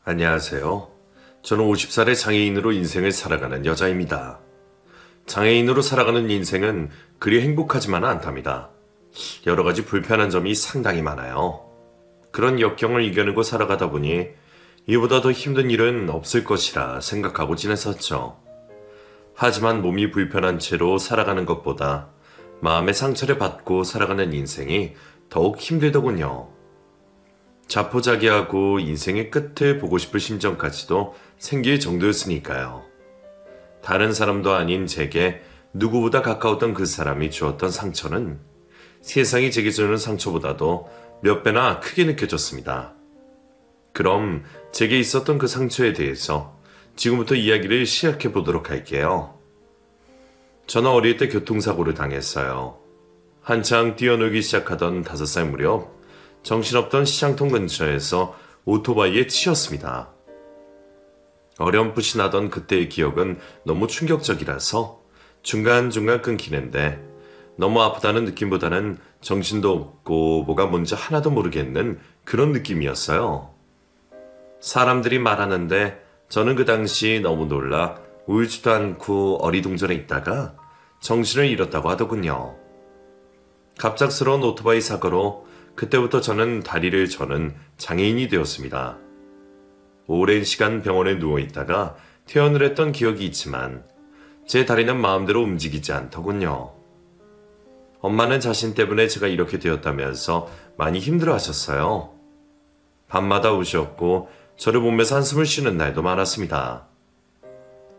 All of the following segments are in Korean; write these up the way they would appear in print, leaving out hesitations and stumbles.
안녕하세요. 저는 50살의 장애인으로 인생을 살아가는 여자입니다. 장애인으로 살아가는 인생은 그리 행복하지만은 않답니다. 여러 가지 불편한 점이 상당히 많아요. 그런 역경을 이겨내고 살아가다 보니 이보다 더 힘든 일은 없을 것이라 생각하고 지냈었죠. 하지만 몸이 불편한 채로 살아가는 것보다 마음의 상처를 받고 살아가는 인생이 더욱 힘들더군요. 자포자기하고 인생의 끝을 보고 싶을 심정까지도 생길 정도였으니까요. 다른 사람도 아닌 제게 누구보다 가까웠던 그 사람이 주었던 상처는 세상이 제게 주는 상처보다도 몇 배나 크게 느껴졌습니다. 그럼 제게 있었던 그 상처에 대해서 지금부터 이야기를 시작해 보도록 할게요. 저는 어릴 때 교통사고를 당했어요. 한창 뛰어놀기 시작하던 5살 무렵 정신없던 시장통 근처에서 오토바이에 치였습니다. 어렴풋이 나던 그때의 기억은 너무 충격적이라서 중간중간 끊기는데 너무 아프다는 느낌보다는 정신도 없고 뭐가 뭔지 하나도 모르겠는 그런 느낌이었어요. 사람들이 말하는데 저는 그 당시 너무 놀라 울지도 않고 어리둥절해 있다가 정신을 잃었다고 하더군요. 갑작스러운 오토바이 사고로 그때부터 저는 다리를 저는 장애인이 되었습니다. 오랜 시간 병원에 누워있다가 퇴원을 했던 기억이 있지만 제 다리는 마음대로 움직이지 않더군요. 엄마는 자신 때문에 제가 이렇게 되었다면서 많이 힘들어하셨어요. 밤마다 우셨고 저를 보면서 한숨을 쉬는 날도 많았습니다.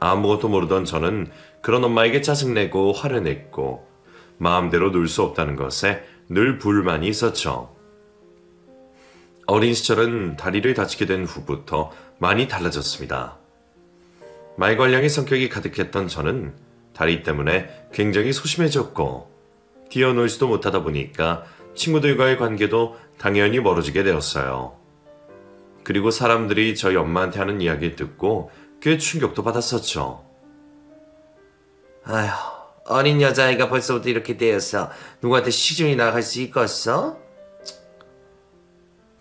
아무것도 모르던 저는 그런 엄마에게 짜증내고 화를 냈고 마음대로 놀 수 없다는 것에 늘 불만이 있었죠. 어린 시절은 다리를 다치게 된 후부터 많이 달라졌습니다. 말괄량의 성격이 가득했던 저는 다리 때문에 굉장히 소심해졌고 뛰어놀지도 못하다 보니까 친구들과의 관계도 당연히 멀어지게 되었어요. 그리고 사람들이 저희 엄마한테 하는 이야기를 듣고 꽤 충격도 받았었죠. 아휴, 어린 여자아이가 벌써부터 이렇게 되어서 누구한테 시중이 나갈 수 있겠어?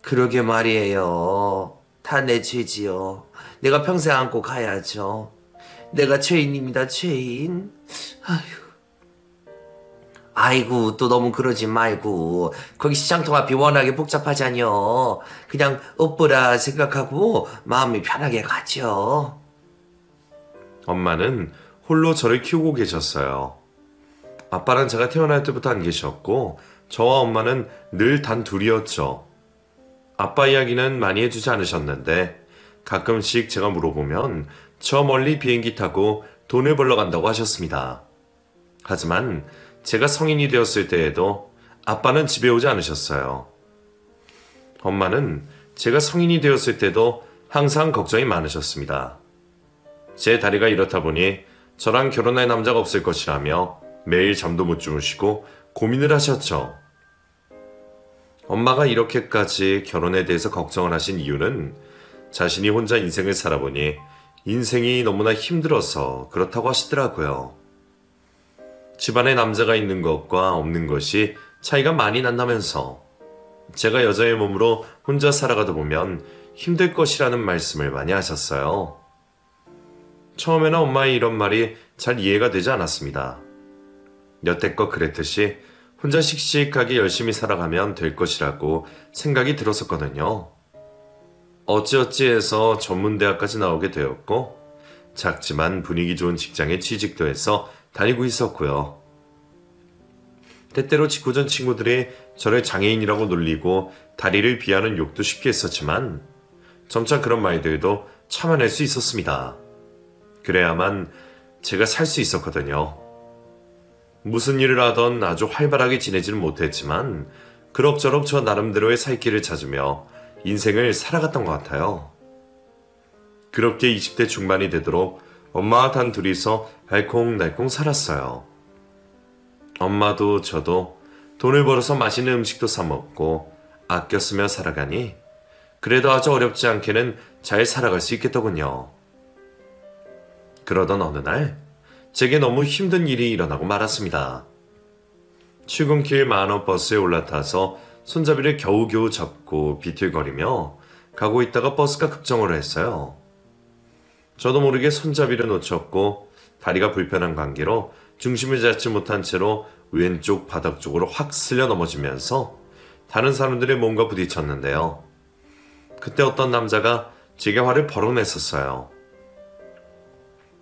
그러게 말이에요. 다 내 죄지요. 내가 평생 안고 가야죠. 내가 죄인입니다, 죄인. 아이고, 또 너무 그러지 말고. 거기 시장통 앞이 워낙에 복잡하잖여. 그냥 엎보라 생각하고 마음이 편하게 가죠. 엄마는 홀로 저를 키우고 계셨어요. 아빠는 제가 태어날 때부터 안 계셨고 저와 엄마는 늘 단 둘이었죠. 아빠 이야기는 많이 해주지 않으셨는데 가끔씩 제가 물어보면 저 멀리 비행기 타고 돈을 벌러 간다고 하셨습니다. 하지만 제가 성인이 되었을 때에도 아빠는 집에 오지 않으셨어요. 엄마는 제가 성인이 되었을 때도 항상 걱정이 많으셨습니다. 제 다리가 이렇다 보니 저랑 결혼할 남자가 없을 것이라며 매일 잠도 못 주무시고 고민을 하셨죠. 엄마가 이렇게까지 결혼에 대해서 걱정을 하신 이유는 자신이 혼자 인생을 살아보니 인생이 너무나 힘들어서 그렇다고 하시더라고요. 집안에 남자가 있는 것과 없는 것이 차이가 많이 난다면서 제가 여자의 몸으로 혼자 살아가다 보면 힘들 것이라는 말씀을 많이 하셨어요. 처음에는 엄마의 이런 말이 잘 이해가 되지 않았습니다. 여태껏 그랬듯이 혼자 씩씩하게 열심히 살아가면 될 것이라고 생각이 들었었거든요. 어찌어찌해서 전문대학까지 나오게 되었고 작지만 분위기 좋은 직장에 취직도 해서 다니고 있었고요. 때때로 직구전 친구들이 저를 장애인이라고 놀리고 다리를 비하는 욕도 쉽게 했었지만 점차 그런 말들도 참아낼 수 있었습니다. 그래야만 제가 살 수 있었거든요. 무슨 일을 하던 아주 활발하게 지내지는 못했지만 그럭저럭 저 나름대로의 살 길을 찾으며 인생을 살아갔던 것 같아요. 그렇게 20대 중반이 되도록 엄마와 단 둘이서 알콩달콩 살았어요. 엄마도 저도 돈을 벌어서 맛있는 음식도 사 먹고 아껴 쓰며 살아가니 그래도 아주 어렵지 않게는 잘 살아갈 수 있겠더군요. 그러던 어느 날 제게 너무 힘든 일이 일어나고 말았습니다. 출근길 만원 버스에 올라타서 손잡이를 겨우겨우 잡고 비틀거리며 가고 있다가 버스가 급정을 했어요. 저도 모르게 손잡이를 놓쳤고 다리가 불편한 관계로 중심을 잡지 못한 채로 왼쪽 바닥 쪽으로 확 쓸려 넘어지면서 다른 사람들의 몸과 부딪혔는데요. 그때 어떤 남자가 제게 화를 벌어냈었어요.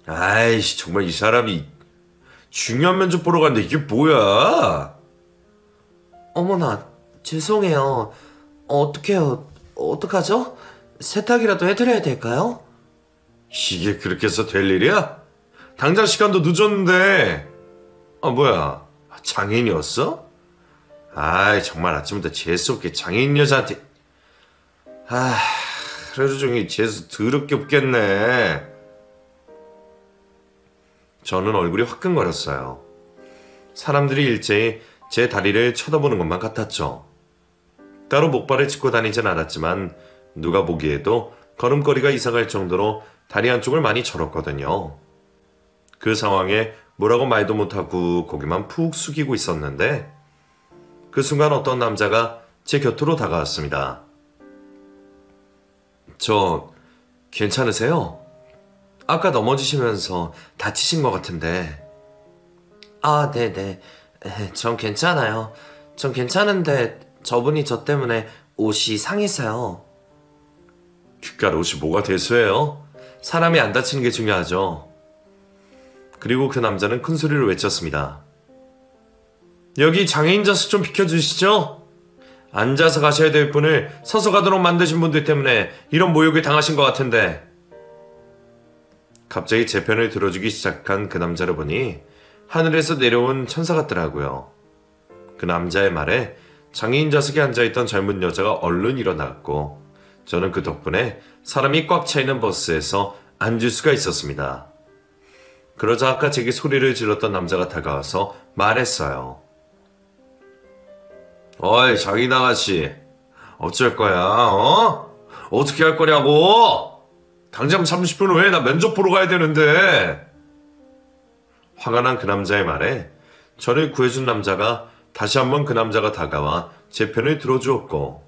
아이씨, 정말 이 사람이 중요한 면접 보러 갔는데 이게 뭐야? 어머나, 죄송해요. 어떡해요? 어떡하죠? 세탁이라도 해드려야 될까요? 이게 그렇게 해서 될 일이야? 당장 시간도 늦었는데. 아, 뭐야, 장애인이었어? 아이, 정말 아침부터 재수없게 장애인 여자한테. 아, 하루 종일 재수 더럽게 없겠네. 저는 얼굴이 화끈거렸어요. 사람들이 일제히 제 다리를 쳐다보는 것만 같았죠. 따로 목발을 짚고 다니진 않았지만 누가 보기에도 걸음걸이가 이상할 정도로 다리 한쪽을 많이 절었거든요. 그 상황에 뭐라고 말도 못하고 고개만 푹 숙이고 있었는데 그 순간 어떤 남자가 제 곁으로 다가왔습니다. 저 괜찮으세요? 아까 넘어지시면서 다치신 것 같은데. 아, 네네. 전 괜찮아요. 전 괜찮은데 저분이 저 때문에 옷이 상했어요. 귓갈 옷이 뭐가 대수해요? 사람이 안 다치는 게 중요하죠. 그리고 그 남자는 큰 소리로 외쳤습니다. 여기 장애인 좌석 좀 비켜주시죠? 앉아서 가셔야 될 분을 서서 가도록 만드신 분들 때문에 이런 모욕을 당하신 것 같은데. 갑자기 제 편을 들어주기 시작한 그 남자를 보니 하늘에서 내려온 천사 같더라고요. 그 남자의 말에 장애인 좌석에 앉아있던 젊은 여자가 얼른 일어났고 저는 그 덕분에 사람이 꽉 차있는 버스에서 앉을 수가 있었습니다. 그러자 아까 제게 소리를 질렀던 남자가 다가와서 말했어요. 어이, 장인 아가씨, 어쩔 거야, 어? 어떻게 할 거냐고? 당장 30분 후에 나 면접 보러 가야 되는데. 화가 난 그 남자의 말에 저를 구해준 남자가 다시 한번 그 남자가 다가와 제 편을 들어주었고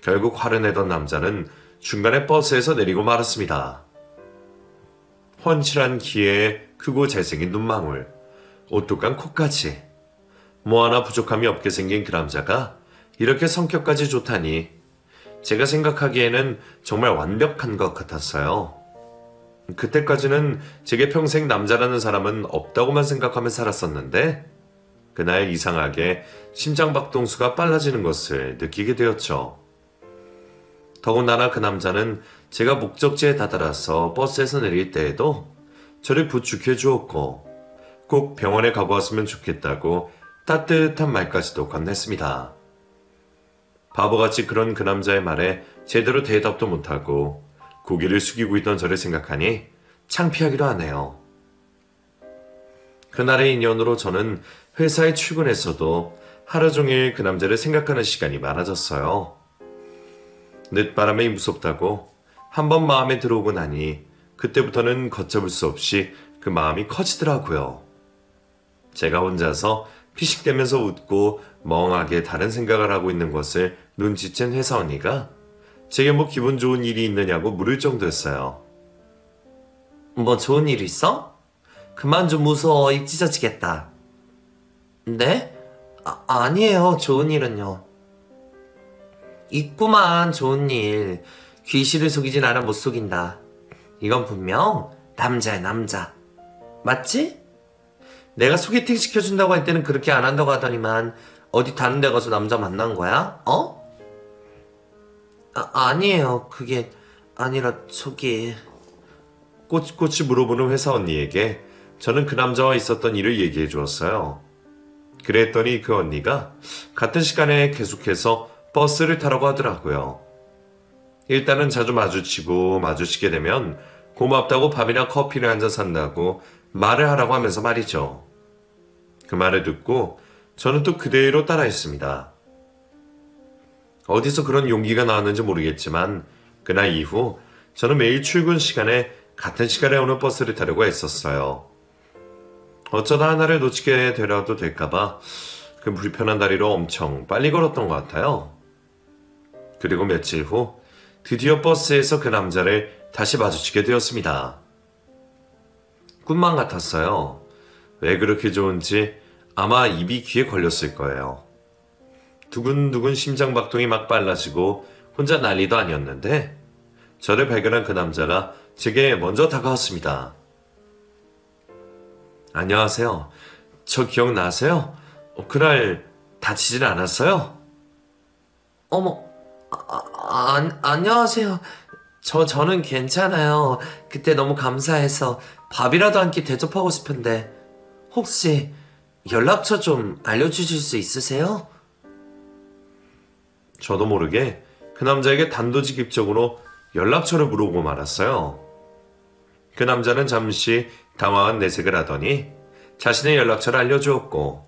결국 화를 내던 남자는 중간에 버스에서 내리고 말았습니다. 훤칠한 기에 크고 잘생긴 눈망울, 오똑한 코까지 뭐 하나 부족함이 없게 생긴 그 남자가 이렇게 성격까지 좋다니 제가 생각하기에는 정말 완벽한 것 같았어요. 그때까지는 제게 평생 남자라는 사람은 없다고만 생각하며 살았었는데 그날 이상하게 심장박동수가 빨라지는 것을 느끼게 되었죠. 더군다나 그 남자는 제가 목적지에 다다라서 버스에서 내릴 때에도 저를 부축해 주었고 꼭 병원에 가고 왔으면 좋겠다고 따뜻한 말까지도 건넸습니다. 바보같이 그런 그 남자의 말에 제대로 대답도 못하고 고개를 숙이고 있던 저를 생각하니 창피하기도 하네요. 그날의 인연으로 저는 회사에 출근했어도 하루 종일 그 남자를 생각하는 시간이 많아졌어요. 늦바람이 무섭다고 한번 마음에 들어오고 나니 그때부터는 걷잡을 수 없이 그 마음이 커지더라고요. 제가 혼자서 피식대면서 웃고 멍하게 다른 생각을 하고 있는 것을 눈치챈 회사 언니가 제게 뭐 기분 좋은 일이 있느냐고 물을 정도였어요. 뭐 좋은 일 있어? 그만 좀 웃어. 입 찢어지겠다. 네? 아니에요. 좋은 일은요. 있구만 좋은 일. 귀신을 속이진 않아 못 속인다. 이건 분명 남자야 남자. 맞지? 내가 소개팅 시켜준다고 할 때는 그렇게 안 한다고 하더니만 어디 다른 데 가서 남자 만난 거야? 어? 아니에요. 그게 아니라 저기... 꼬치꼬치 물어보는 회사 언니에게 저는 그 남자와 있었던 일을 얘기해 주었어요. 그랬더니 그 언니가 같은 시간에 계속해서 버스를 타라고 하더라고요. 일단은 자주 마주치게 되면 고맙다고 밥이나 커피를 한 잔 산다고 말을 하라고 하면서 말이죠. 그 말을 듣고 저는 또 그대로 따라했습니다. 어디서 그런 용기가 나왔는지 모르겠지만 그날 이후 저는 매일 출근 시간에 같은 시간에 오는 버스를 타려고 했었어요. 어쩌다 하나를 놓치게 되려도 될까봐 그 불편한 다리로 엄청 빨리 걸었던 것 같아요. 그리고 며칠 후 드디어 버스에서 그 남자를 다시 마주치게 되었습니다. 꿈만 같았어요. 왜 그렇게 좋은지 아마 입이 귀에 걸렸을 거예요. 두근두근 심장박동이 막 빨라지고 혼자 난리도 아니었는데 저를 발견한 그 남자가 제게 먼저 다가왔습니다. 안녕하세요. 저 기억나세요? 그날 다치진 않았어요? 어머, 안녕하세요. 저는 괜찮아요. 그때 너무 감사해서 밥이라도 한 끼 대접하고 싶은데 혹시 연락처 좀 알려주실 수 있으세요? 저도 모르게 그 남자에게 단도직입적으로 연락처를 물어보고 말았어요. 그 남자는 잠시 당황한 내색을 하더니 자신의 연락처를 알려주었고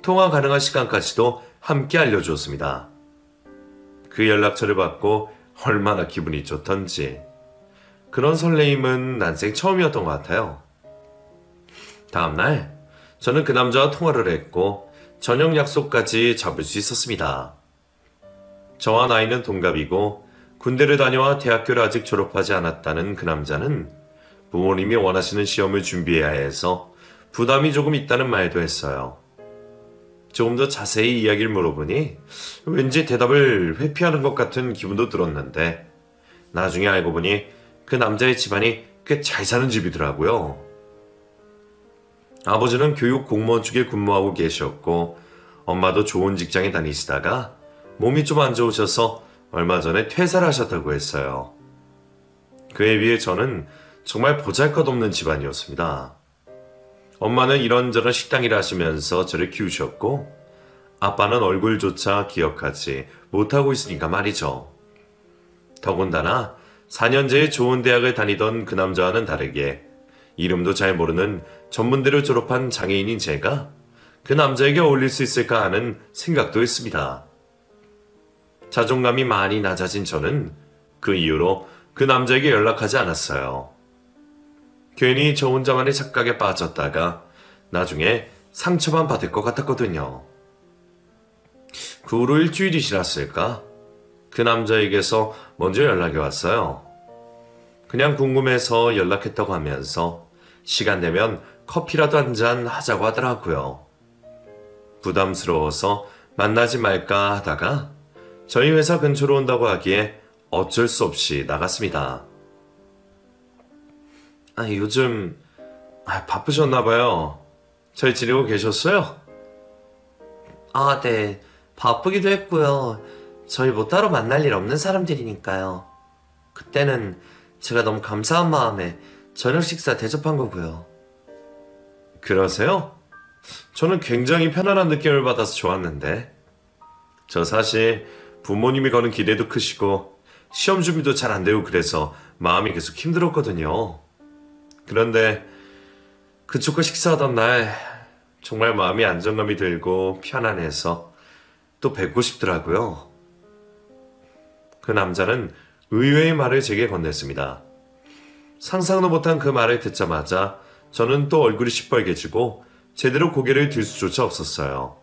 통화 가능한 시간까지도 함께 알려주었습니다. 그 연락처를 받고 얼마나 기분이 좋던지 그런 설레임은 난생 처음이었던 것 같아요. 다음날 저는 그 남자와 통화를 했고 저녁 약속까지 잡을 수 있었습니다. 저와 나이는 동갑이고 군대를 다녀와 대학교를 아직 졸업하지 않았다는 그 남자는 부모님이 원하시는 시험을 준비해야 해서 부담이 조금 있다는 말도 했어요. 조금 더 자세히 이야기를 물어보니 왠지 대답을 회피하는 것 같은 기분도 들었는데 나중에 알고 보니 그 남자의 집안이 꽤 잘 사는 집이더라고요. 아버지는 교육 공무원 쪽에 근무하고 계셨고 엄마도 좋은 직장에 다니시다가 몸이 좀 안 좋으셔서 얼마 전에 퇴사를 하셨다고 했어요. 그에 비해 저는 정말 보잘것없는 집안이었습니다. 엄마는 이런저런 식당 일을 하시면서 저를 키우셨고 아빠는 얼굴조차 기억하지 못하고 있으니까 말이죠. 더군다나 4년제의 좋은 대학을 다니던 그 남자와는 다르게 이름도 잘 모르는 전문대를 졸업한 장애인인 제가 그 남자에게 어울릴 수 있을까 하는 생각도 했습니다. 자존감이 많이 낮아진 저는 그 이후로 그 남자에게 연락하지 않았어요. 괜히 저 혼자만의 착각에 빠졌다가 나중에 상처만 받을 것 같았거든요. 그 후로 일주일이 지났을까? 그 남자에게서 먼저 연락이 왔어요. 그냥 궁금해서 연락했다고 하면서 시간 되면 커피라도 한잔 하자고 하더라고요. 부담스러워서 만나지 말까 하다가 저희 회사 근처로 온다고 하기에 어쩔 수 없이 나갔습니다. 요즘 바쁘셨나봐요. 잘 지내고 계셨어요? 네. 바쁘기도 했고요. 저희 뭐 따로 만날 일 없는 사람들이니까요. 그때는 제가 너무 감사한 마음에 저녁 식사 대접한 거고요. 그러세요? 저는 굉장히 편안한 느낌을 받아서 좋았는데 저 사실 부모님이 거는 기대도 크시고 시험 준비도 잘 안 되고 그래서 마음이 계속 힘들었거든요. 그런데 그쪽과 식사하던 날 정말 마음이 안정감이 들고 편안해서 또 뵙고 싶더라고요. 그 남자는 의외의 말을 제게 건넸습니다. 상상도 못한 그 말을 듣자마자 저는 또 얼굴이 시뻘개지고 제대로 고개를 들 수조차 없었어요.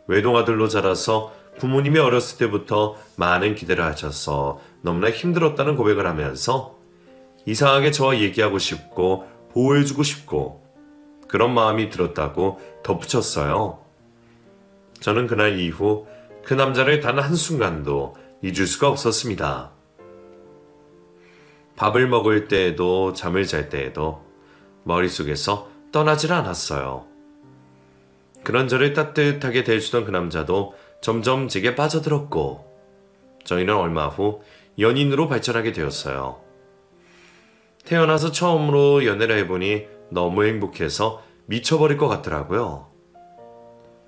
외동아들로 자라서 부모님이 어렸을 때부터 많은 기대를 하셔서 너무나 힘들었다는 고백을 하면서 이상하게 저와 얘기하고 싶고 보호해주고 싶고 그런 마음이 들었다고 덧붙였어요. 저는 그날 이후 그 남자를 단 한순간도 잊을 수가 없었습니다. 밥을 먹을 때에도 잠을 잘 때에도 머릿속에서 떠나질 않았어요. 그런 저를 따뜻하게 대해주던 그 남자도 점점 제게 빠져들었고 저희는 얼마 후 연인으로 발전하게 되었어요. 태어나서 처음으로 연애를 해보니 너무 행복해서 미쳐버릴 것 같더라고요.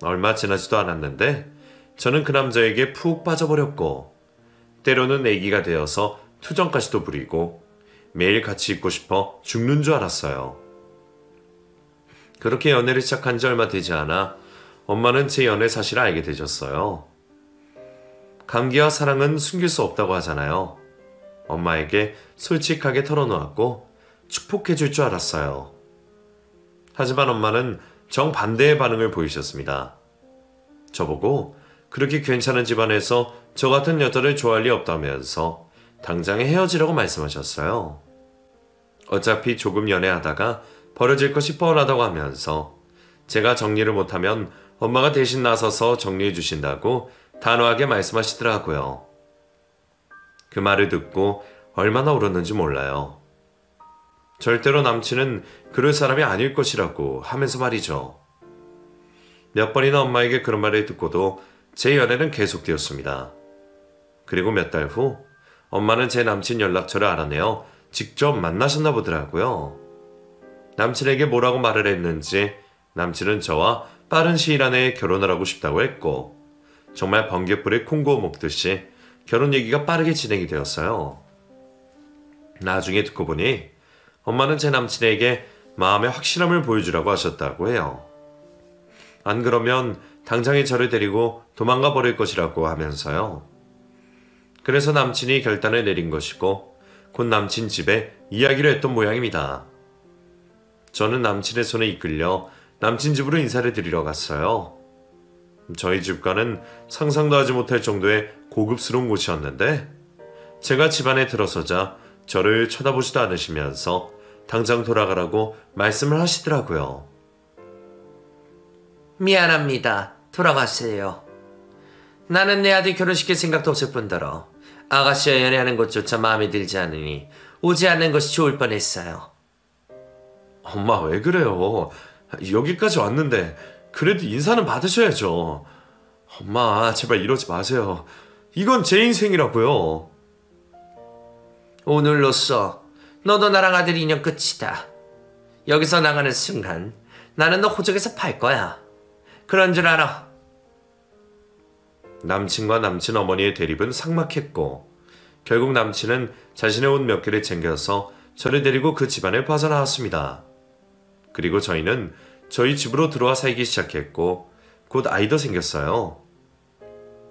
얼마 지나지도 않았는데 저는 그 남자에게 푹 빠져버렸고 때로는 애기가 되어서 투정까지도 부리고 매일 같이 있고 싶어 죽는 줄 알았어요. 그렇게 연애를 시작한 지 얼마 되지 않아 엄마는 제 연애 사실을 알게 되셨어요. 감기와 사랑은 숨길 수 없다고 하잖아요. 엄마에게 솔직하게 털어놓았고 축복해줄 줄 알았어요. 하지만 엄마는 정반대의 반응을 보이셨습니다. 저보고 그렇게 괜찮은 집안에서 저 같은 여자를 좋아할 리 없다면서 당장 헤어지라고 말씀하셨어요. 어차피 조금 연애하다가 벌어질 것이 뻔하다고 하면서 제가 정리를 못하면 엄마가 대신 나서서 정리해 주신다고 단호하게 말씀하시더라고요. 그 말을 듣고 얼마나 울었는지 몰라요. 절대로 남친은 그럴 사람이 아닐 것이라고 하면서 말이죠. 몇 번이나 엄마에게 그런 말을 듣고도 제 연애는 계속되었습니다. 그리고 몇 달 후 엄마는 제 남친 연락처를 알아내어 직접 만나셨나 보더라고요. 남친에게 뭐라고 말을 했는지 남친은 저와 빠른 시일 안에 결혼을 하고 싶다고 했고 정말 번갯불에 콩고 먹듯이 결혼 얘기가 빠르게 진행이 되었어요. 나중에 듣고 보니 엄마는 제 남친에게 마음의 확실함을 보여주라고 하셨다고 해요. 안 그러면 당장에 저를 데리고 도망가 버릴 것이라고 하면서요. 그래서 남친이 결단을 내린 것이고 곧 남친 집에 이야기를 했던 모양입니다. 저는 남친의 손에 이끌려 남친 집으로 인사를 드리러 갔어요. 저희 집과는 상상도 하지 못할 정도의 고급스러운 곳이었는데 제가 집 안에 들어서자 저를 쳐다보지도 않으시면서 당장 돌아가라고 말씀을 하시더라고요. 미안합니다. 돌아가세요. 나는 내 아들 결혼시킬 생각도 없을 뿐더러 아가씨와 연애하는 것조차 마음에 들지 않으니 오지 않는 것이 좋을 뻔했어요. 엄마 왜 그래요? 여기까지 왔는데 그래도 인사는 받으셔야죠. 엄마 제발 이러지 마세요. 이건 제 인생이라고요. 오늘로써 너도 나랑 아들 인연 끝이다. 여기서 나가는 순간 나는 너 호적에서 팔 거야. 그런 줄 알아. 남친과 남친 어머니의 대립은 삭막했고 결국 남친은 자신의 옷 몇 개를 챙겨서 저를 데리고 그 집안을 빠져나왔습니다. 그리고 저희는 저희 집으로 들어와 살기 시작했고 곧 아이도 생겼어요.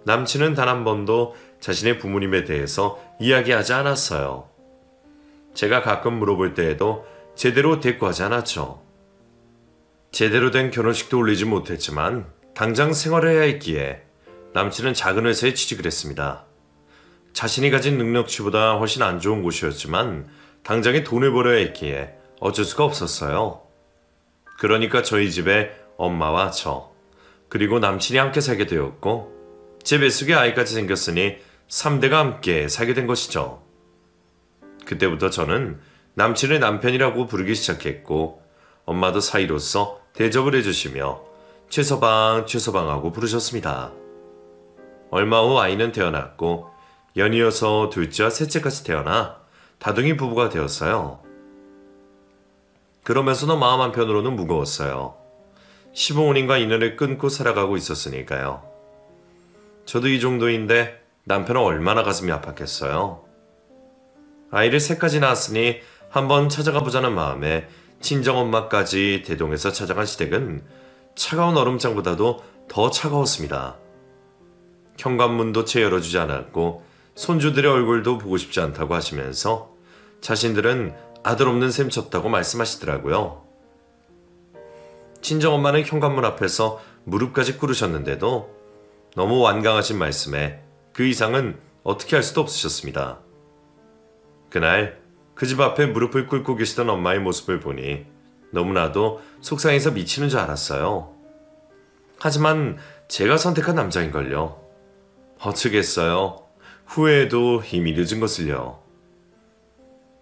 남친은 단 한 번도 자신의 부모님에 대해서 이야기하지 않았어요. 제가 가끔 물어볼 때에도 제대로 대꾸하지 않았죠. 제대로 된 결혼식도 올리지 못했지만 당장 생활을 해야 했기에 남친은 작은 회사에 취직을 했습니다. 자신이 가진 능력치보다 훨씬 안 좋은 곳이었지만 당장에 돈을 벌어야 했기에 어쩔 수가 없었어요. 그러니까 저희 집에 엄마와 저, 그리고 남친이 함께 살게 되었고 제 뱃속에 아이까지 생겼으니 3대가 함께 살게 된 것이죠. 그때부터 저는 남친을 남편이라고 부르기 시작했고 엄마도 사이로서 대접을 해주시며 최서방하고 부르셨습니다. 얼마 후 아이는 태어났고 연이어서 둘째와 셋째까지 태어나 다둥이 부부가 되었어요. 그러면서도 마음 한편으로는 무거웠어요. 시부모님과 인연을 끊고 살아가고 있었으니까요. 저도 이 정도인데 남편은 얼마나 가슴이 아팠겠어요. 아이를 셋까지 낳았으니 한번 찾아가 보자는 마음에 친정엄마까지 대동해서 찾아간 시댁은 차가운 얼음장보다도 더 차가웠습니다. 현관문도 채 열어주지 않았고 손주들의 얼굴도 보고 싶지 않다고 하시면서 자신들은 아들 없는 셈 쳤다고 말씀하시더라고요. 친정엄마는 현관문 앞에서 무릎까지 꿇으셨는데도 너무 완강하신 말씀에 그 이상은 어떻게 할 수도 없으셨습니다. 그날 그 집 앞에 무릎을 꿇고 계시던 엄마의 모습을 보니 너무나도 속상해서 미치는 줄 알았어요. 하지만 제가 선택한 남자인걸요. 어쩌겠어요. 후회해도 이미 늦은 것을요.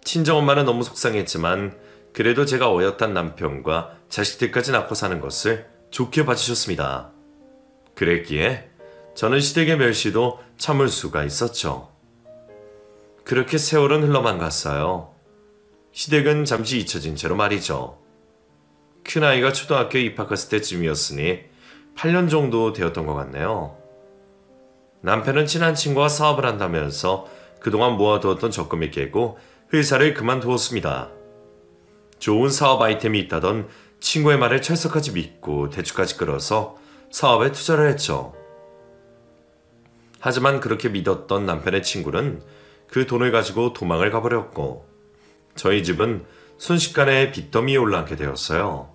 친정엄마는 너무 속상했지만 그래도 제가 어엿한 남편과 자식들까지 낳고 사는 것을 좋게 봐주셨습니다. 그랬기에 저는 시댁의 멸시도 참을 수가 있었죠. 그렇게 세월은 흘러만 갔어요. 시댁은 잠시 잊혀진 채로 말이죠. 큰아이가 초등학교에 입학했을 때쯤이었으니 8년 정도 되었던 것 같네요. 남편은 친한 친구와 사업을 한다면서 그동안 모아두었던 적금이 깨고 회사를 그만두었습니다. 좋은 사업 아이템이 있다던 친구의 말을 철석까지 믿고 대출까지 끌어서 사업에 투자를 했죠. 하지만 그렇게 믿었던 남편의 친구는 그 돈을 가지고 도망을 가버렸고 저희 집은 순식간에 빚더미에 올라앉게 되었어요.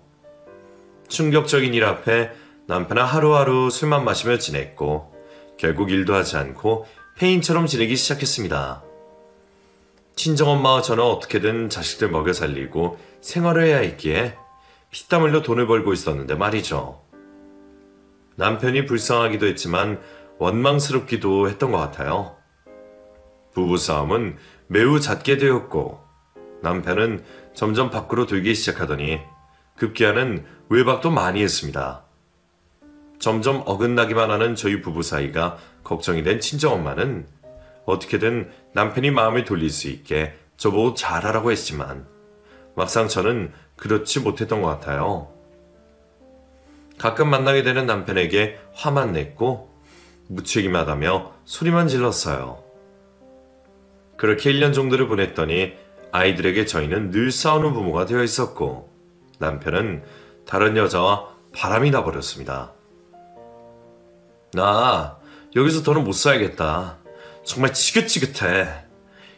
충격적인 일 앞에 남편은 하루하루 술만 마시며 지냈고 결국 일도 하지 않고 폐인처럼 지내기 시작했습니다. 친정엄마와 저는 어떻게든 자식들 먹여 살리고 생활을 해야 했기에 피땀 흘려 돈을 벌고 있었는데 말이죠. 남편이 불쌍하기도 했지만 원망스럽기도 했던 것 같아요. 부부싸움은 매우 잦게 되었고 남편은 점점 밖으로 돌기 시작하더니 급기야는 외박도 많이 했습니다. 점점 어긋나기만 하는 저희 부부 사이가 걱정이 된 친정엄마는 어떻게든 남편이 마음을 돌릴 수 있게 저보고 잘하라고 했지만 막상 저는 그렇지 못했던 것 같아요. 가끔 만나게 되는 남편에게 화만 냈고 무책임하다며 소리만 질렀어요. 그렇게 1년 정도를 보냈더니 아이들에게 저희는 늘 싸우는 부모가 되어 있었고 남편은 다른 여자와 바람이 나버렸습니다. 나 여기서 더는 못 살겠다. 정말 지긋지긋해.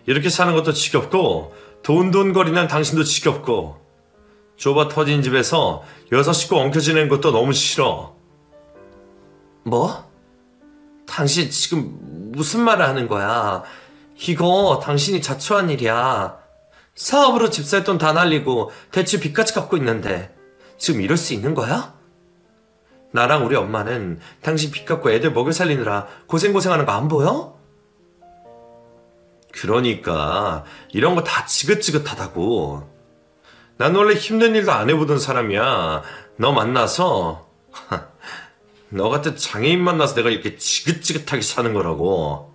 이렇게 사는 것도 지겹고 돈돈거리는 당신도 지겹고 좁아 터진 집에서 여섯 식구 엉켜 지내는 것도 너무 싫어. 뭐? 당신 지금 무슨 말을 하는 거야? 이거 당신이 자초한 일이야. 사업으로 집 살 돈 다 날리고 대출 빚까지 갚고 있는데 지금 이럴 수 있는 거야? 나랑 우리 엄마는 당신 빚 갚고 애들 먹여 살리느라 고생하는 거 안 보여? 그러니까 이런 거 다 지긋지긋하다고. 난 원래 힘든 일도 안 해보던 사람이야. 너 만나서 너 같은 장애인 만나서 내가 이렇게 지긋지긋하게 사는 거라고.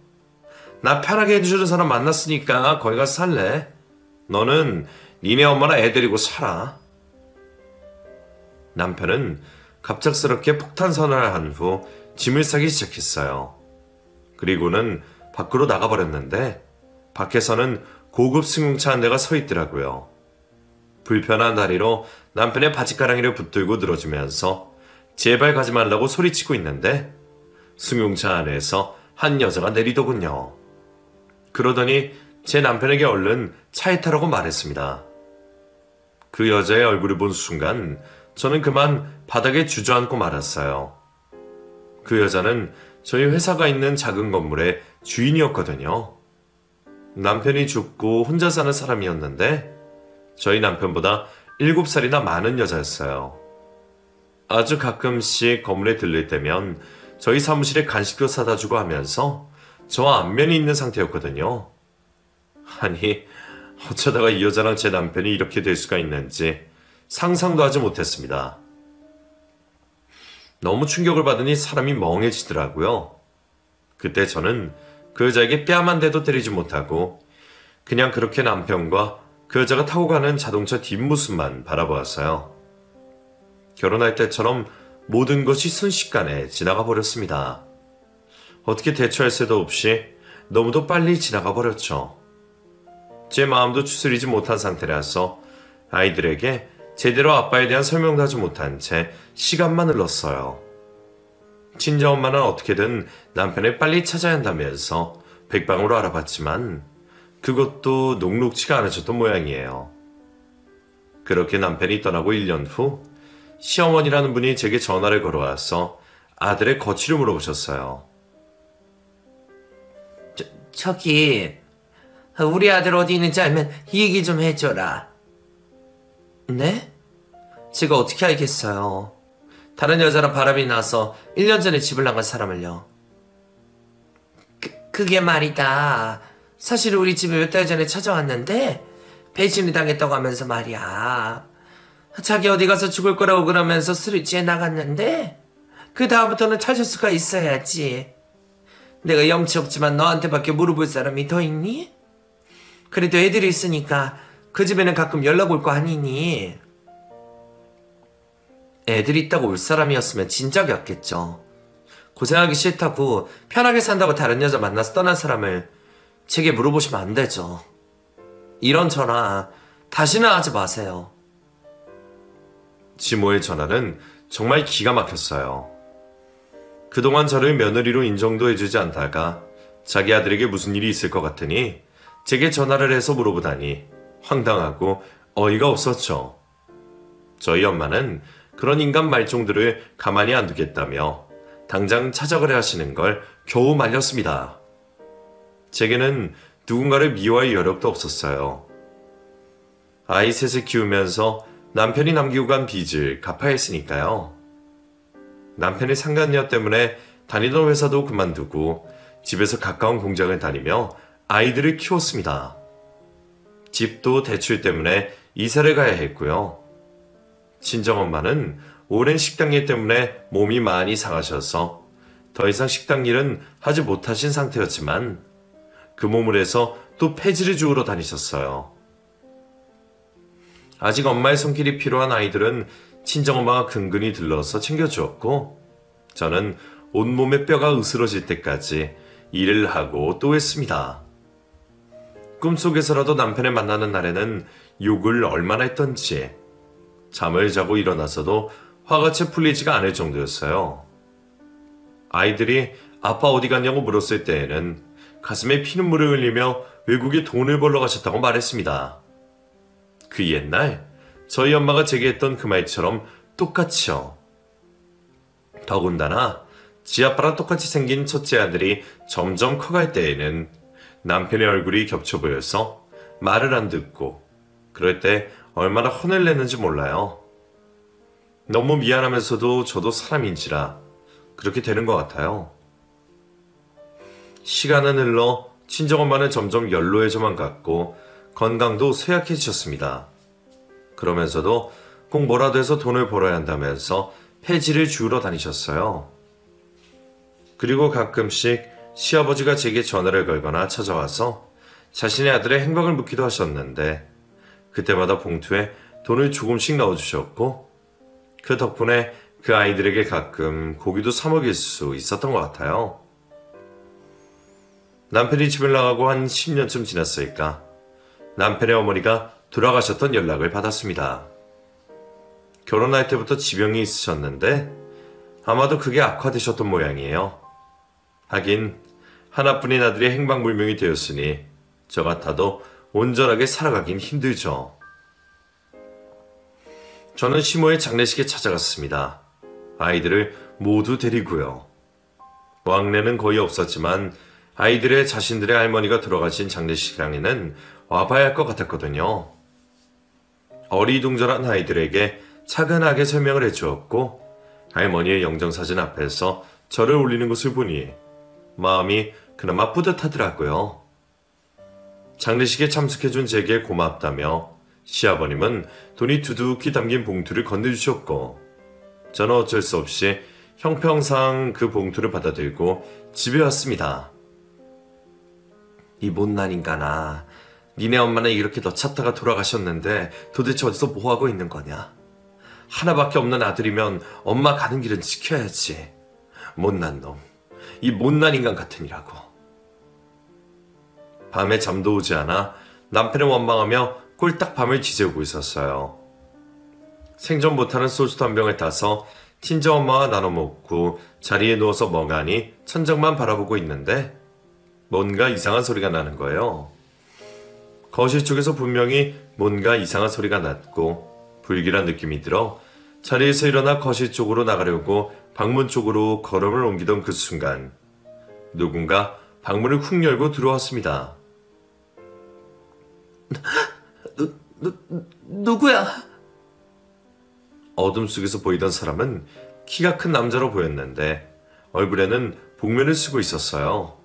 나 편하게 해주는 사람 만났으니까 거기 가서 살래. 너는 니네 엄마랑 애 데리고 살아. 남편은 갑작스럽게 폭탄 선언을 한 후 짐을 싸기 시작했어요. 그리고는 밖으로 나가버렸는데 밖에서는 고급 승용차 한 대가 서 있더라고요. 불편한 다리로 남편의 바지가랑이를 붙들고 늘어지면서 제발 가지 말라고 소리치고 있는데 승용차 안에서 한 여자가 내리더군요. 그러더니 제 남편에게 얼른 차에 타라고 말했습니다. 그 여자의 얼굴을 본 순간 저는 그만 바닥에 주저앉고 말았어요. 그 여자는 저희 회사가 있는 작은 건물의 주인이었거든요. 남편이 죽고 혼자 사는 사람이었는데 저희 남편보다 7살이나 많은 여자였어요. 아주 가끔씩 건물에 들릴 때면 저희 사무실에 간식도 사다 주고 하면서 저와 안면이 있는 상태였거든요. 아니, 어쩌다가 이 여자랑 제 남편이 이렇게 될 수가 있는지 상상도 하지 못했습니다. 너무 충격을 받으니 사람이 멍해지더라고요. 그때 저는 그 여자에게 뺨 한 대도 때리지 못하고 그냥 그렇게 남편과 그 여자가 타고 가는 자동차 뒷모습만 바라보았어요. 결혼할 때처럼 모든 것이 순식간에 지나가 버렸습니다. 어떻게 대처할 새도 없이 너무도 빨리 지나가 버렸죠. 제 마음도 추스리지 못한 상태라서 아이들에게 제대로 아빠에 대한 설명도 하지 못한 채 시간만 흘렀어요. 친정엄마는 어떻게든 남편을 빨리 찾아야 한다면서 백방으로 알아봤지만 그것도 녹록치가 않으셨던 모양이에요. 그렇게 남편이 떠나고 1년 후 시어머니라는 분이 제게 전화를 걸어와서 아들의 거취를 물어보셨어요. 저기 우리 아들 어디 있는지 알면 얘기 좀 해줘라. 네? 제가 어떻게 알겠어요. 다른 여자랑 바람이 나서 1년 전에 집을 나간 사람을요. 그게 말이다. 사실 우리 집에 몇 달 전에 찾아왔는데 배신을 당했다고 하면서 말이야. 자기 어디 가서 죽을 거라고 그러면서 술을 취해 나갔는데 그 다음부터는 찾을 수가 있어야지. 내가 염치 없지만 너한테밖에 물어볼 사람이 더 있니? 그래도 애들이 있으니까 그 집에는 가끔 연락 올 거 아니니? 애들이 있다고 올 사람이었으면 진작이었겠죠. 고생하기 싫다고 편하게 산다고 다른 여자 만나서 떠난 사람을 제게 물어보시면 안 되죠. 이런 전화 다시는 하지 마세요. 지모의 전화는 정말 기가 막혔어요. 그동안 저를 며느리로 인정도 해주지 않다가 자기 아들에게 무슨 일이 있을 것 같으니 제게 전화를 해서 물어보다니 황당하고 어이가 없었죠. 저희 엄마는 그런 인간 말종들을 가만히 안 두겠다며 당장 찾아가려 하시는 걸 겨우 말렸습니다. 제게는 누군가를 미워할 여력도 없었어요. 아이 셋을 키우면서 남편이 남기고 간 빚을 갚아야 했으니까요. 남편이 상간녀 때문에 다니던 회사도 그만두고 집에서 가까운 공장을 다니며 아이들을 키웠습니다. 집도 대출 때문에 이사를 가야 했고요. 친정엄마는 오랜 식당일 때문에 몸이 많이 상하셔서 더 이상 식당 일은 하지 못하신 상태였지만 그 몸을 해서 또 폐지를 주우러 다니셨어요. 아직 엄마의 손길이 필요한 아이들은 친정엄마가 근근히 들러서 챙겨주었고 저는 온몸의 뼈가 으스러질 때까지 일을 하고 또 했습니다. 꿈속에서라도 남편을 만나는 날에는 욕을 얼마나 했던지 잠을 자고 일어나서도 화가 채 풀리지가 않을 정도였어요. 아이들이 아빠 어디 갔냐고 물었을 때에는 가슴에 피눈물을 흘리며 외국에 돈을 벌러 가셨다고 말했습니다. 그 옛날 저희 엄마가 제게 했던 그 말처럼 똑같이요. 더군다나 지 아빠랑 똑같이 생긴 첫째 아들이 점점 커갈 때에는 남편의 얼굴이 겹쳐 보여서 말을 안 듣고 그럴 때 얼마나 혼을 내는지 몰라요. 너무 미안하면서도 저도 사람인지라 그렇게 되는 것 같아요. 시간은 흘러 친정엄마는 점점 연로해져만 갔고 건강도 쇠약해지셨습니다. 그러면서도 꼭 뭐라도 해서 돈을 벌어야 한다면서 폐지를 주우러 다니셨어요. 그리고 가끔씩 시아버지가 제게 전화를 걸거나 찾아와서 자신의 아들의 행방을 묻기도 하셨는데 그때마다 봉투에 돈을 조금씩 넣어주셨고 그 덕분에 그 아이들에게 가끔 고기도 사 먹일 수 있었던 것 같아요. 남편이 집을 나가고 한 10년쯤 지났을까 남편의 어머니가 돌아가셨던 연락을 받았습니다. 결혼할 때부터 지병이 있으셨는데 아마도 그게 악화되셨던 모양이에요. 하긴 하나뿐인 아들이 행방불명이 되었으니 저 같아도 온전하게 살아가긴 힘들죠. 저는 시모의 장례식에 찾아갔습니다. 아이들을 모두 데리고요. 왕래는 거의 없었지만 아이들의 자신들의 할머니가 돌아가신 장례식장에는 와봐야 할 것 같았거든요. 어리둥절한 아이들에게 차근하게 설명을 해주었고 할머니의 영정사진 앞에서 절을 올리는 것을 보니 마음이 그나마 뿌듯하더라고요. 장례식에 참석해준 제게 고맙다며 시아버님은 돈이 두둑히 담긴 봉투를 건네주셨고 저는 어쩔 수 없이 형평상 그 봉투를 받아들고 집에 왔습니다. 이 못난 인간아, 니네 엄마는 이렇게 너 찾다가 돌아가셨는데 도대체 어디서 뭐하고 있는 거냐? 하나밖에 없는 아들이면 엄마 가는 길은 지켜야지. 못난 놈, 이 못난 인간 같으니라고. 밤에 잠도 오지 않아 남편을 원망하며 꼴딱 밤을 지새우고 있었어요. 생전 못하는 소주도 한 병을 타서 친정엄마와 나눠 먹고 자리에 누워서 멍하니 천장만 바라보고 있는데 뭔가 이상한 소리가 나는 거예요. 거실 쪽에서 분명히 뭔가 이상한 소리가 났고 불길한 느낌이 들어 자리에서 일어나 거실 쪽으로 나가려고 방문 쪽으로 걸음을 옮기던 그 순간 누군가 방문을 훅 열고 들어왔습니다. 누구야? 어둠 속에서 보이던 사람은 키가 큰 남자로 보였는데 얼굴에는 복면을 쓰고 있었어요.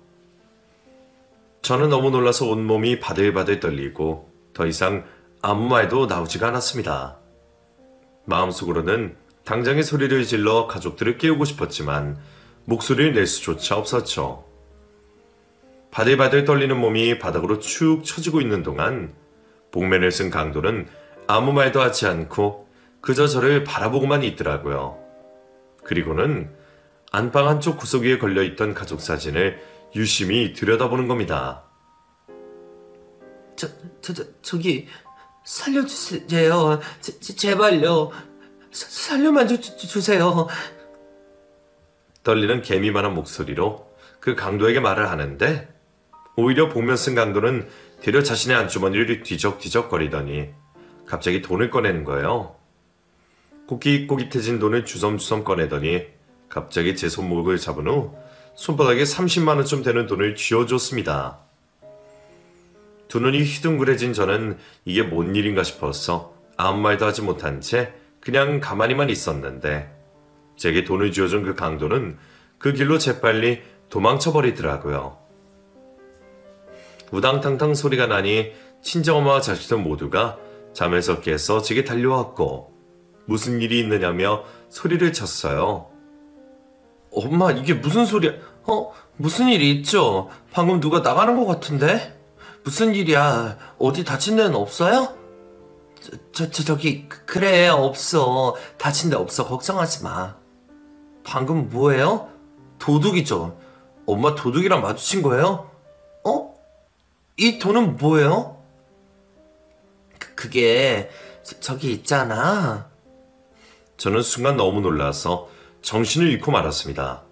저는 너무 놀라서 온몸이 바들바들 떨리고 더 이상 아무 말도 나오지가 않았습니다. 마음속으로는 당장의 소리를 질러 가족들을 깨우고 싶었지만 목소리를 낼 수조차 없었죠. 바들바들 떨리는 몸이 바닥으로 축 처지고 있는 동안 복면을 쓴 강도는 아무 말도 하지 않고 그저 저를 바라보고만 있더라고요. 그리고는 안방 한쪽 구석 위에 걸려있던 가족 사진을 유심히 들여다보는 겁니다. 저기 살려주세요. 제발요. 살려만 주세요. 떨리는 개미만한 목소리로 그 강도에게 말을 하는데 오히려 복면 쓴 강도는 되려 자신의 안주머니를 뒤적뒤적 거리더니 갑자기 돈을 꺼내는 거예요. 꼬깃꼬깃해진 돈을 주섬주섬 꺼내더니 갑자기 제 손목을 잡은 후 손바닥에 30만 원쯤 되는 돈을 쥐어줬습니다. 두 눈이 휘둥그레진 저는 이게 뭔 일인가 싶어서 아무 말도 하지 못한 채 그냥 가만히만 있었는데 제게 돈을 쥐어준 그 강도는 그 길로 재빨리 도망쳐버리더라고요. 우당탕탕 소리가 나니 친정엄마와 자식들 모두가 잠에서 깨서 제게 달려왔고 무슨 일이 있느냐며 소리를 쳤어요. 엄마, 이게 무슨 소리야? 무슨 일이 있죠? 방금 누가 나가는 것 같은데? 무슨 일이야? 어디 다친 데는 없어요? 저기, 그래, 없어. 다친 데 없어. 걱정하지 마. 방금 뭐예요? 도둑이죠. 엄마 도둑이랑 마주친 거예요? 이 돈은 뭐예요? 그게, 저기 있잖아. 저는 순간 너무 놀라서 정신을 잃고 말았습니다.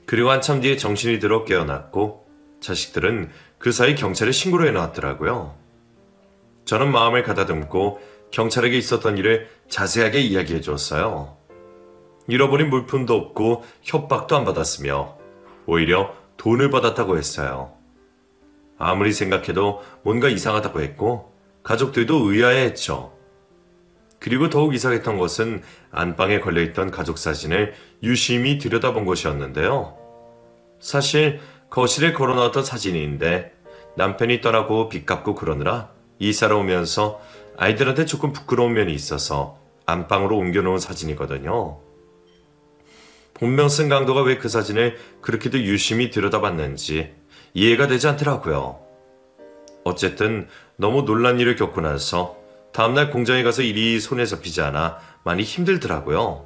그리고 한참 뒤에 정신이 들어 깨어났고 자식들은 그 사이 경찰에 신고를 해놨더라고요. 저는 마음을 가다듬고 경찰에게 있었던 일을 자세하게 이야기해 줬어요. 잃어버린 물품도 없고 협박도 안 받았으며 오히려 돈을 받았다고 했어요. 아무리 생각해도 뭔가 이상하다고 했고 가족들도 의아해했죠. 그리고 더욱 이상했던 것은 안방에 걸려있던 가족 사진을 유심히 들여다본 것이었는데요. 사실 거실에 걸어놓았던 사진인데 남편이 떠나고 빚 갚고 그러느라 이사를 오면서 아이들한테 조금 부끄러운 면이 있어서 안방으로 옮겨놓은 사진이거든요. 본명 쓴 강도가 왜 그 사진을 그렇게도 유심히 들여다봤는지 이해가 되지 않더라고요. 어쨌든 너무 놀란 일을 겪고 나서 다음날 공장에 가서 일이 손에 잡히지 않아 많이 힘들더라고요.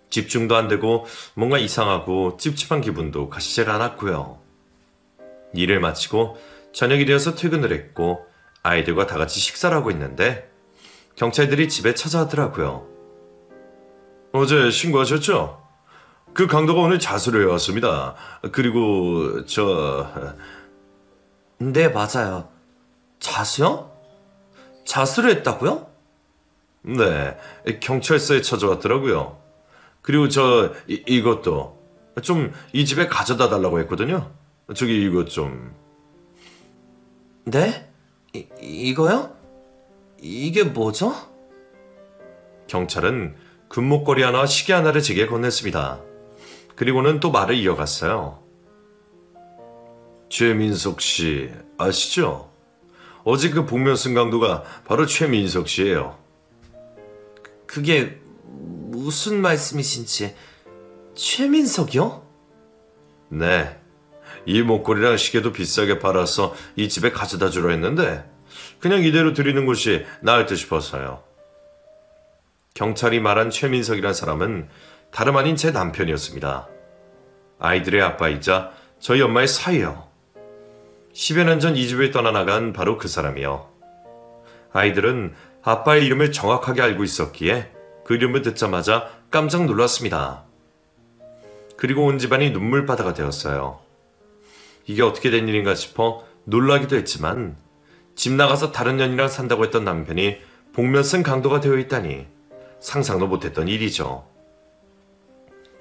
집중도 안 되고 뭔가 이상하고 찝찝한 기분도 가시질 않았고요. 일을 마치고 저녁이 되어서 퇴근을 했고 아이들과 다 같이 식사를 하고 있는데 경찰들이 집에 찾아왔더라고요. 어제 신고하셨죠? 그 강도가 오늘 자수를 해왔습니다. 그리고 네, 맞아요. 자수요? 자수를 했다고요? 네, 경찰서에 찾아왔더라고요. 그리고 이것도 좀 이 집에 가져다 달라고 했거든요. 저기 이것 좀. 네? 이거요? 이게 뭐죠? 경찰은 금목걸이 하나, 시계 하나를 제게 건넸습니다. 그리고는 또 말을 이어갔어요. 최민석 씨 아시죠? 어제 그 복면 쓴 강도가 바로 최민석 씨예요. 그게 무슨 말씀이신지. 최민석이요? 네. 이 목걸이랑 시계도 비싸게 팔아서 이 집에 가져다 주려 했는데 그냥 이대로 드리는 것이 나을 듯 싶어서요. 경찰이 말한 최민석이란 사람은 다름 아닌 제 남편이었습니다. 아이들의 아빠이자 저희 엄마의 사위요. 10여 년 전 이 집을 떠나나간 바로 그 사람이요. 아이들은 아빠의 이름을 정확하게 알고 있었기에 그 이름을 듣자마자 깜짝 놀랐습니다. 그리고 온 집안이 눈물바다가 되었어요. 이게 어떻게 된 일인가 싶어 놀라기도 했지만 집 나가서 다른 년이랑 산다고 했던 남편이 복면 쓴 강도가 되어 있다니 상상도 못했던 일이죠.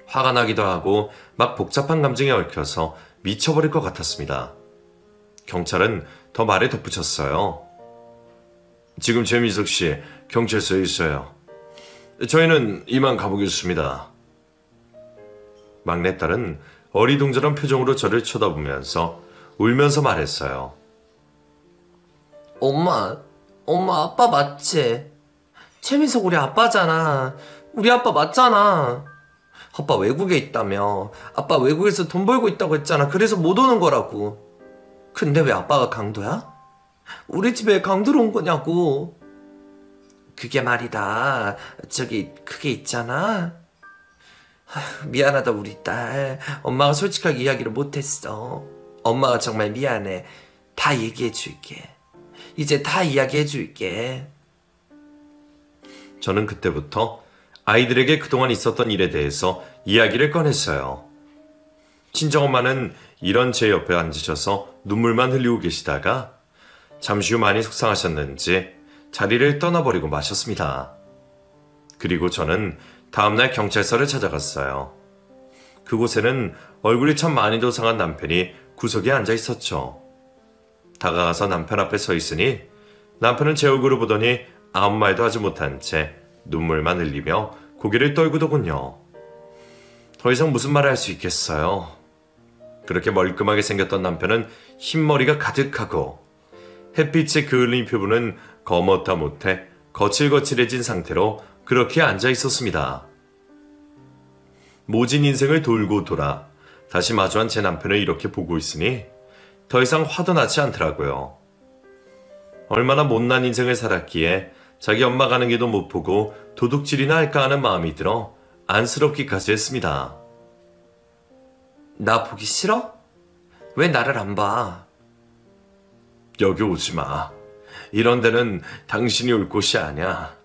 화가 나기도 하고 막 복잡한 감정에 얽혀서 미쳐버릴 것 같았습니다. 경찰은 더 말에 덧붙였어요. 지금 최민석 씨 경찰서에 있어요. 저희는 이만 가보겠습니다. 막내딸은 어리둥절한 표정으로 저를 쳐다보면서 울면서 말했어요. 엄마 아빠 맞지? 최민석 우리 아빠잖아. 우리 아빠 맞잖아. 아빠 외국에 있다며. 아빠 외국에서 돈 벌고 있다고 했잖아. 그래서 못 오는 거라고. 근데 왜 아빠가 강도야? 우리 집에 강도로 온 거냐고. 그게 말이다. 그게 있잖아. 미안하다 우리 딸. 엄마가 솔직하게 이야기를 못했어. 엄마가 정말 미안해. 다 얘기해줄게. 이제 다 이야기해줄게. 저는 그때부터 아이들에게 그동안 있었던 일에 대해서 이야기를 꺼냈어요. 친정엄마는 이런 제 옆에 앉으셔서 눈물만 흘리고 계시다가 잠시 후 많이 속상하셨는지 자리를 떠나버리고 마셨습니다. 그리고 저는 다음날 경찰서를 찾아갔어요. 그곳에는 얼굴이 참 많이도 상한 남편이 구석에 앉아 있었죠. 다가가서 남편 앞에 서 있으니 남편은 제 얼굴을 보더니 아무 말도 하지 못한 채 눈물만 흘리며 고개를 떨구더군요. 더 이상 무슨 말을 할 수 있겠어요. 그렇게 멀끔하게 생겼던 남편은 흰머리가 가득하고 햇빛에 그을린 피부는 거뭇다 못해 거칠거칠해진 상태로 그렇게 앉아 있었습니다. 모진 인생을 돌고 돌아 다시 마주한 제 남편을 이렇게 보고 있으니 더 이상 화도 나지 않더라고요. 얼마나 못난 인생을 살았기에 자기 엄마 가는 길도 못 보고 도둑질이나 할까 하는 마음이 들어 안쓰럽기까지 했습니다. 나 보기 싫어? 왜 나를 안 봐? 여기 오지 마. 이런 데는 당신이 올 곳이 아니야.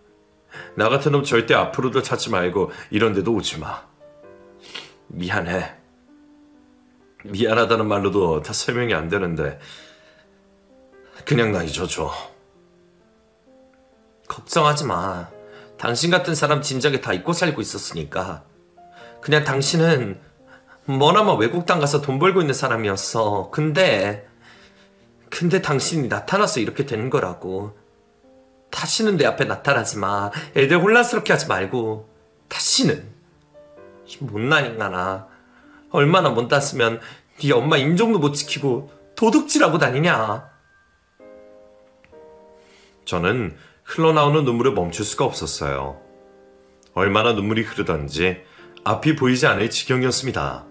나 같은 놈 절대 앞으로도 찾지 말고 이런 데도 오지 마. 미안해. 미안하다는 말로도 다 설명이 안 되는데 그냥 나 잊어줘. 걱정하지 마. 당신 같은 사람 진작에 다 잊고 살고 있었으니까. 그냥 당신은 머나마 외국 땅 가서 돈 벌고 있는 사람이었어. 근데 당신이 나타나서 이렇게 되는 거라고. 다시는 내 앞에 나타나지 마. 애들 혼란스럽게 하지 말고. 다시는. 이 못난 인간아. 얼마나 못났으면 네 엄마 임종도 못 지키고 도둑질하고 다니냐. 저는 흘러나오는 눈물을 멈출 수가 없었어요. 얼마나 눈물이 흐르던지 앞이 보이지 않을 지경이었습니다.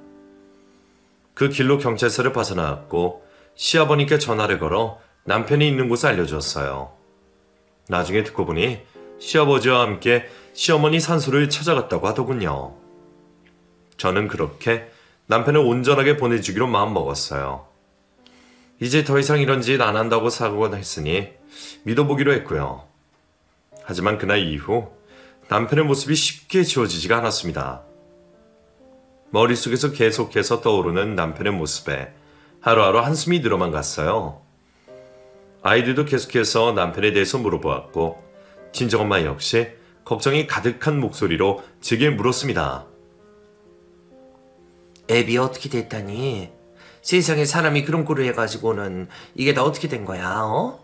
그 길로 경찰서를 벗어나왔고 시아버님께 전화를 걸어 남편이 있는 곳을 알려주었어요. 나중에 듣고 보니 시아버지와 함께 시어머니 산소를 찾아갔다고 하더군요. 저는 그렇게 남편을 온전하게 보내주기로 마음먹었어요. 이제 더 이상 이런 짓 안 한다고 사고가 했으니 믿어보기로 했고요. 하지만 그날 이후 남편의 모습이 쉽게 지워지지가 않았습니다. 머릿속에서 계속해서 떠오르는 남편의 모습에 하루하루 한숨이 들어만 갔어요. 아이들도 계속해서 남편에 대해서 물어보았고 친정엄마 역시 걱정이 가득한 목소리로 제게 물었습니다. 애비 어떻게 됐다니? 세상에 사람이 그런 꼴을 해가지고는 이게 다 어떻게 된 거야, 어?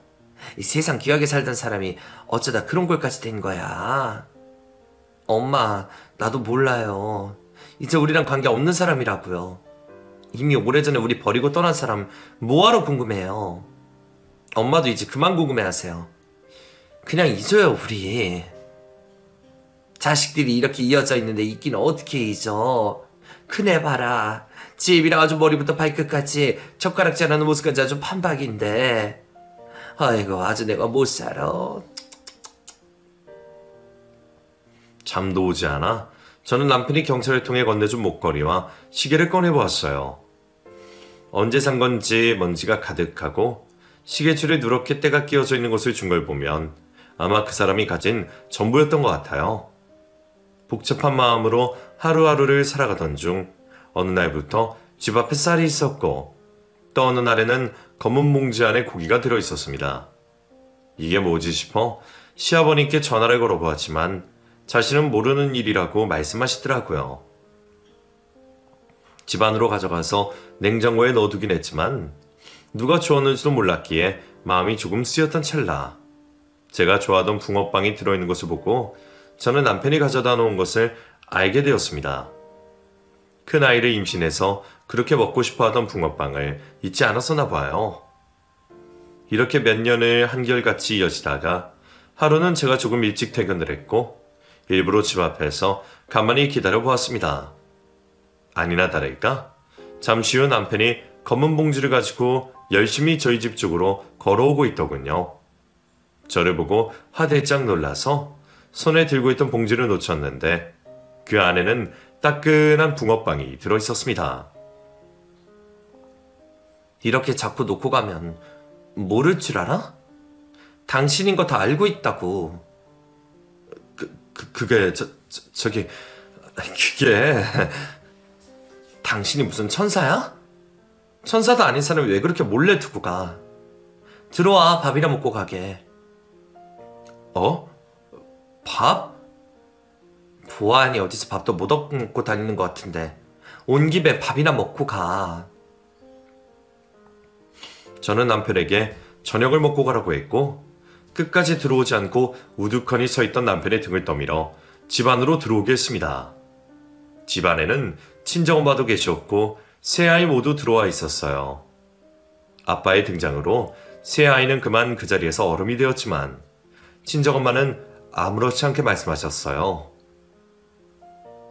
이 세상 귀하게 살던 사람이 어쩌다 그런 꼴까지 된 거야. 엄마, 나도 몰라요. 이제 우리랑 관계 없는 사람이라고요. 이미 오래전에 우리 버리고 떠난 사람 뭐하러 궁금해요. 엄마도 이제 그만 궁금해하세요. 그냥 잊어요, 우리. 자식들이 이렇게 이어져 있는데 잊기는 어떻게 잊어. 큰애 봐라. 집이랑 아주 머리부터 발끝까지 젓가락질 하는 모습까지 아주 판박인데. 아이고, 아주 내가 못 살아. 잠도 오지 않아 저는 남편이 경찰을 통해 건네준 목걸이와 시계를 꺼내보았어요. 언제 산 건지 먼지가 가득하고 시계줄에 누렇게 때가 끼어져 있는 것을 준 걸 보면 아마 그 사람이 가진 전부였던 것 같아요. 복잡한 마음으로 하루하루를 살아가던 중 어느 날부터 집 앞에 쌀이 있었고 또 어느 날에는 검은 봉지 안에 고기가 들어있었습니다. 이게 뭐지 싶어 시아버님께 전화를 걸어보았지만 자신은 모르는 일이라고 말씀하시더라고요. 집 안으로 가져가서 냉장고에 넣어두긴 했지만 누가 주었는지도 몰랐기에 마음이 조금 쓰였던 찰나 제가 좋아하던 붕어빵이 들어있는 것을 보고 저는 남편이 가져다 놓은 것을 알게 되었습니다. 큰 아이를 임신해서 그렇게 먹고 싶어하던 붕어빵을 잊지 않았었나 봐요. 이렇게 몇 년을 한결같이 이어지다가 하루는 제가 조금 일찍 퇴근을 했고 일부러 집 앞에서 가만히 기다려 보았습니다. 아니나 다를까 잠시 후 남편이 검은 봉지를 가지고 열심히 저희 집 쪽으로 걸어오고 있더군요. 저를 보고 화들짝 놀라서 손에 들고 있던 봉지를 놓쳤는데 그 안에는 따끈한 붕어빵이 들어있었습니다. 이렇게 자꾸 놓고 가면 모를 줄 알아? 당신인 거 다 알고 있다고. 그게 저기 그게 당신이 무슨 천사야? 천사도 아닌 사람이 왜 그렇게 몰래 두고 가? 들어와, 밥이나 먹고 가게. 어? 밥? 보아하니 어디서 밥도 못 얻고 다니는 것 같은데 온 김에 밥이나 먹고 가. 저는 남편에게 저녁을 먹고 가라고 했고 끝까지 들어오지 않고 우두커니 서 있던 남편의 등을 떠밀어 집 안으로 들어오게 했습니다. 집 안에는 친정엄마도 계셨고 세 아이 모두 들어와 있었어요. 아빠의 등장으로 세 아이는 그만 그 자리에서 얼음이 되었지만 친정엄마는 아무렇지 않게 말씀하셨어요.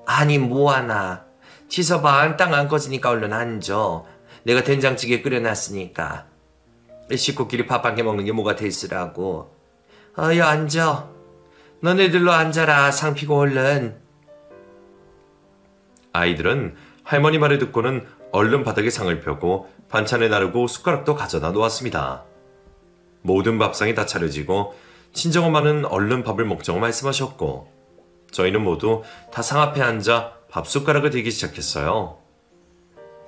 아니 뭐하나. 치서봐. 땅 안 꺼지니까 얼른 앉아. 내가 된장찌개 끓여놨으니까. 식구끼리 밥 한 개 먹는 게 뭐가 됐으라고. 어여 앉아. 너네들로 앉아라. 상 피고 얼른. 아이들은 할머니 말을 듣고는 얼른 바닥에 상을 펴고 반찬을 나르고 숟가락도 가져다 놓았습니다. 모든 밥상이 다 차려지고 친정엄마는 얼른 밥을 먹자고 말씀하셨고 저희는 모두 다 상 앞에 앉아 밥 숟가락을 들기 시작했어요.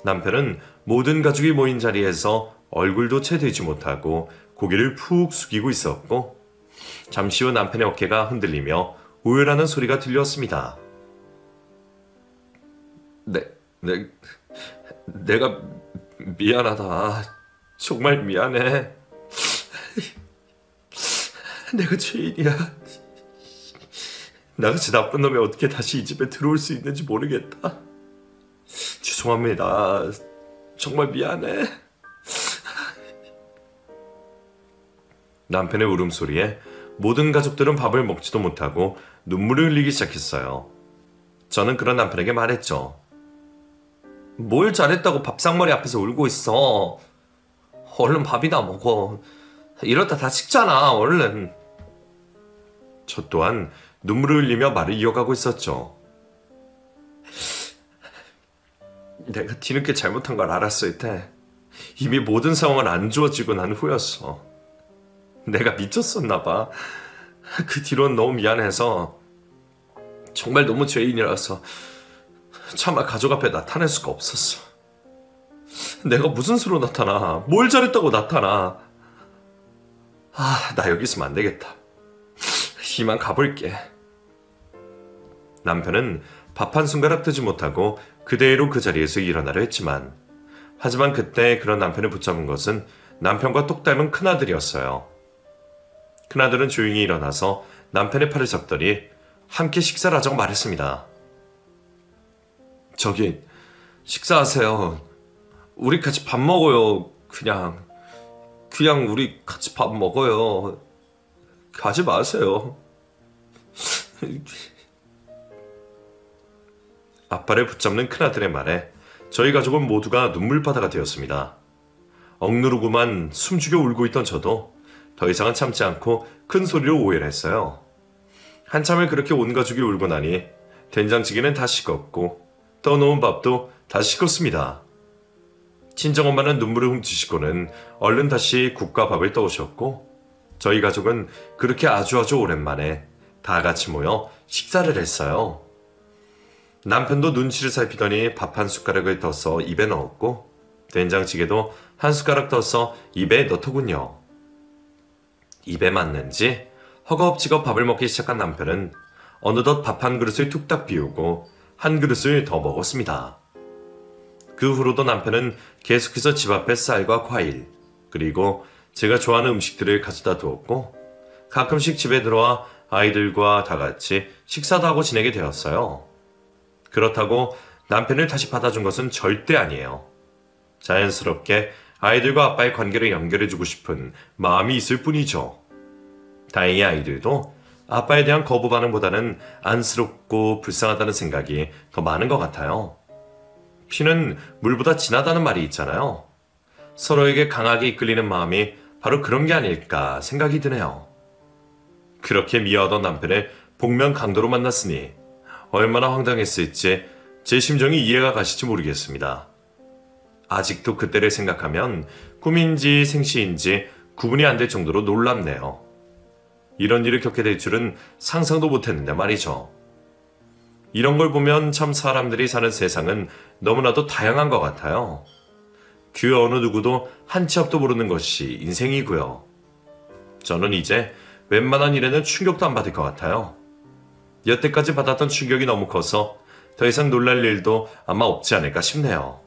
남편은 모든 가족이 모인 자리에서 얼굴도 채 들지 못하고 고개를 푹 숙이고 있었고 잠시 후 남편의 어깨가 흔들리며 우열하는 소리가 들렸습니다. 내가 미안하다. 정말 미안해. 내가 죄인이야. 나같이 나쁜 놈이 어떻게 다시 이 집에 들어올 수 있는지 모르겠다. 죄송합니다. 정말 미안해. 남편의 울음소리에 모든 가족들은 밥을 먹지도 못하고 눈물을 흘리기 시작했어요. 저는 그런 남편에게 말했죠. 뭘 잘했다고 밥상머리 앞에서 울고 있어. 얼른 밥이나 먹어. 이러다 다 식잖아. 얼른. 저 또한 눈물을 흘리며 말을 이어가고 있었죠. 내가 뒤늦게 잘못한 걸 알았을 때 이미 모든 상황은 안 좋아지고 난 후였어. 내가 미쳤었나 봐. 그 뒤로는 너무 미안해서 정말 너무 죄인이라서 차마 가족 앞에 나타낼 수가 없었어. 내가 무슨 수로 나타나? 뭘 잘했다고 나타나? 나 여기 있으면 안 되겠다. 이만 가볼게. 남편은 밥 한 숟가락 뜨지 못하고 그대로 그 자리에서 일어나려 했지만 하지만 그때 그런 남편을 붙잡은 것은 남편과 똑 닮은 큰아들이었어요. 큰아들은 조용히 일어나서 남편의 팔을 잡더니 함께 식사를 하자고 말했습니다. 저기 식사하세요. 우리 같이 밥 먹어요. 그냥 우리 같이 밥 먹어요. 가지 마세요. 아빠를 붙잡는 큰아들의 말에 저희 가족은 모두가 눈물바다가 되었습니다. 억누르고만 숨죽여 울고 있던 저도 더 이상은 참지 않고 큰 소리로 오해를 했어요. 한참을 그렇게 온 가족이 울고 나니 된장찌개는 다 식었고 떠놓은 밥도 다 식었습니다. 친정엄마는 눈물을 훔치시고는 얼른 다시 국과 밥을 떠오셨고 저희 가족은 그렇게 아주 오랜만에 다 같이 모여 식사를 했어요. 남편도 눈치를 살피더니 밥 한 숟가락을 떠서 입에 넣었고 된장찌개도 한 숟가락 떠서 입에 넣더군요. 입에 맞는지 허겁지겁 밥을 먹기 시작한 남편은 어느덧 밥 한 그릇을 뚝딱 비우고 한 그릇을 더 먹었습니다. 그 후로도 남편은 계속해서 집 앞에 쌀과 과일 그리고 제가 좋아하는 음식들을 가져다 두었고 가끔씩 집에 들어와 아이들과 다 같이 식사도 하고 지내게 되었어요. 그렇다고 남편을 다시 받아준 것은 절대 아니에요. 자연스럽게 아이들과 아빠의 관계를 연결해주고 싶은 마음이 있을 뿐이죠. 다행히 아이들도 아빠에 대한 거부 반응보다는 안쓰럽고 불쌍하다는 생각이 더 많은 것 같아요. 피는 물보다 진하다는 말이 있잖아요. 서로에게 강하게 이끌리는 마음이 바로 그런 게 아닐까 생각이 드네요. 그렇게 미워하던 남편을 복면 강도로 만났으니 얼마나 황당했을지 제 심정이 이해가 가실지 모르겠습니다. 아직도 그때를 생각하면 꿈인지 생시인지 구분이 안 될 정도로 놀랍네요. 이런 일을 겪게 될 줄은 상상도 못했는데 말이죠. 이런 걸 보면 참 사람들이 사는 세상은 너무나도 다양한 것 같아요. 그 어느 누구도 한 치 앞도 모르는 것이 인생이고요. 저는 이제 웬만한 일에는 충격도 안 받을 것 같아요. 여태까지 받았던 충격이 너무 커서 더 이상 놀랄 일도 아마 없지 않을까 싶네요.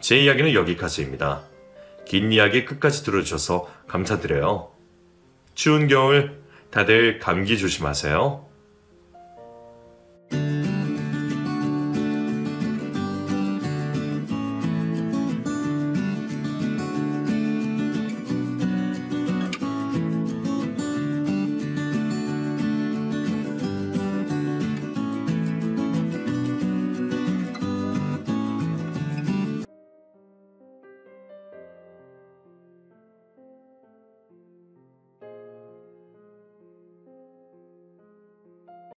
제 이야기는 여기까지입니다. 긴 이야기 끝까지 들어주셔서 감사드려요. 추운 겨울 다들 감기 조심하세요.